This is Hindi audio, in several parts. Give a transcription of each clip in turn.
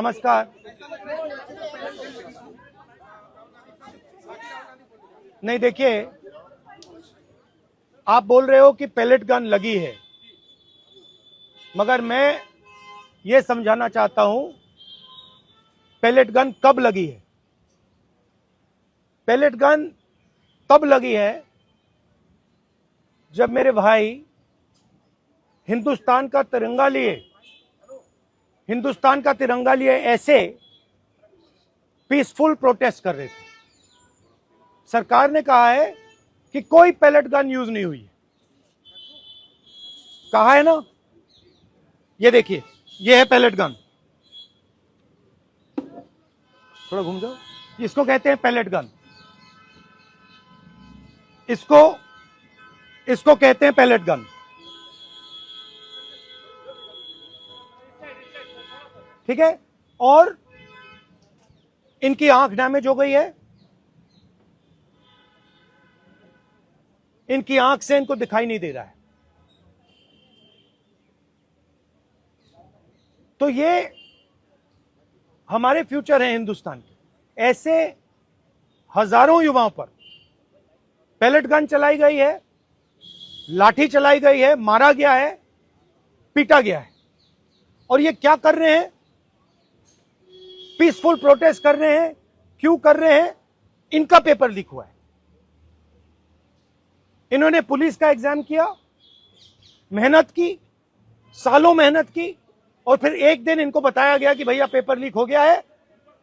नमस्कार। नहीं, देखिए, आप बोल रहे हो कि पैलेट गन लगी है, मगर मैं ये समझाना चाहता हूं पैलेट गन कब लगी है। पैलेट गन तब लगी है जब मेरे भाई हिंदुस्तान का तिरंगा लिए ऐसे पीसफुल प्रोटेस्ट कर रहे थे। सरकार ने कहा है कि कोई पैलेट गन यूज नहीं हुई है, कहा है ना। ये देखिए, ये है पैलेट गन, थोड़ा घूम जाओ। इसको कहते हैं पैलेट गन, इसको कहते हैं पैलेट गन। ठीक है, और इनकी आंख डैमेज हो गई है, इनकी आंख से इनको दिखाई नहीं दे रहा है। तो ये हमारे फ्यूचर है हिंदुस्तान के। ऐसे हजारों युवाओं पर पैलेट गन चलाई गई है, लाठी चलाई गई है, मारा गया है, पीटा गया है। और ये क्या कर रहे हैं? पीसफुल प्रोटेस्ट कर रहे हैं। क्यों कर रहे हैं? इनका पेपर लीक हुआ है। इन्होंने पुलिस का एग्जाम किया, मेहनत की, सालों मेहनत की, और फिर एक दिन इनको बताया गया कि भैया पेपर लीक हो गया है,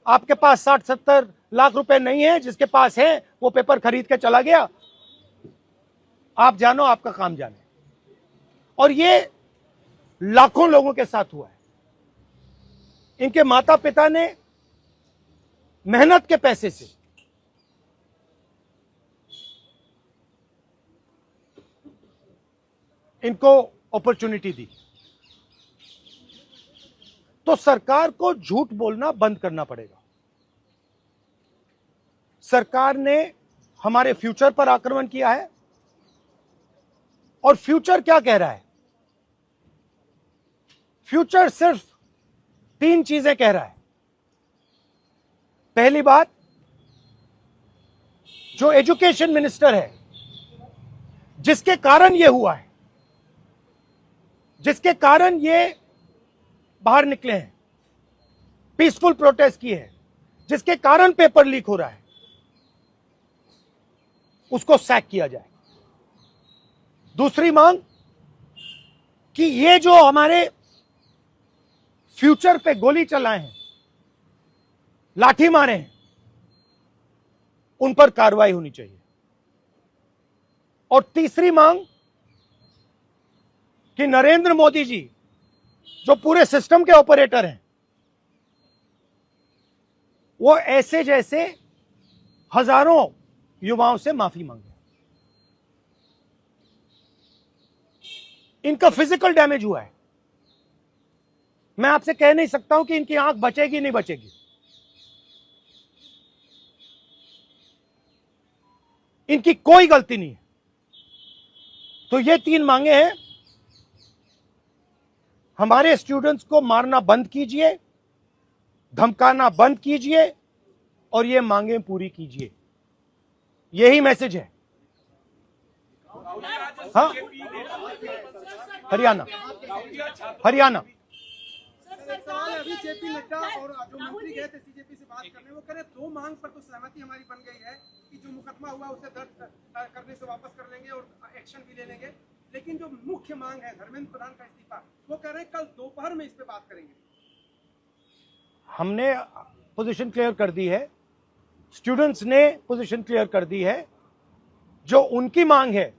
आपके पास 60-70 लाख रुपए नहीं है, जिसके पास है वो पेपर खरीद के चला गया, आप जानो, आपका काम जाने। और ये लाखों लोगों के साथ हुआ है। इनके माता पिता ने मेहनत के पैसे से इनको अपॉर्चुनिटी दी। तो सरकार को झूठ बोलना बंद करना पड़ेगा। सरकार ने हमारे फ्यूचर पर आक्रमण किया है, और फ्यूचर क्या कह रहा है? फ्यूचर सिर्फ 3 चीजें कह रहा है। पहली बात, जो एजुकेशन मिनिस्टर है, जिसके कारण यह हुआ है, जिसके कारण ये बाहर निकले हैं, पीसफुल प्रोटेस्ट किए हैं, जिसके कारण पेपर लीक हो रहा है, उसको सैक किया जाए। दूसरी मांग कि ये जो हमारे फ्यूचर पे गोली चलाए हैं, लाठी मारे हैं, उन पर कार्रवाई होनी चाहिए। और तीसरी मांग कि नरेंद्र मोदी जी, जो पूरे सिस्टम के ऑपरेटर हैं, वो ऐसे जैसे हजारों युवाओं से माफी मांगे। इनका फिजिकल डैमेज हुआ है। मैं आपसे कह नहीं सकता हूं कि इनकी आंख बचेगी नहीं बचेगी। इनकी कोई गलती नहीं है। तो ये 3 मांगे हैं। हमारे स्टूडेंट्स को मारना बंद कीजिए, धमकाना बंद कीजिए, और ये मांगे पूरी कीजिए। यही मैसेज है। हाँ, हरियाणा अभी जेपी नड्डा और जो मंत्री गए थे सीजेपी से बात करने, वो कह रहे 2 मांग पर तो सहमति हमारी बन गई है कि जो मुकदमा हुआ उसे दर्ज करने से वापस कर लेंगे और एक्शन भी ले लेंगे, लेकिन जो मुख्य मांग है धर्मेंद्र प्रधान का इस्तीफा, वो कह रहे हैं कल दोपहर में इस पे बात करेंगे। हमने पोजीशन क्लियर कर दी है, स्टूडेंट्स ने पोजीशन क्लियर कर दी है। जो उनकी मांग है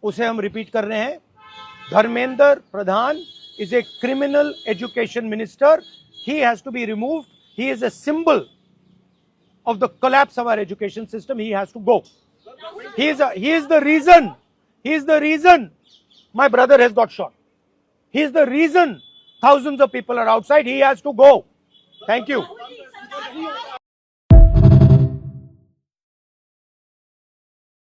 उसे हम रिपीट कर रहे हैं। Dharmendra Pradhan is a criminal education minister. He has to be removed. He is a symbol of the collapse of our education system. He has to go. He is the reason my brother has got shot. He is the reason thousands of people are outside. He has to go. Thank you.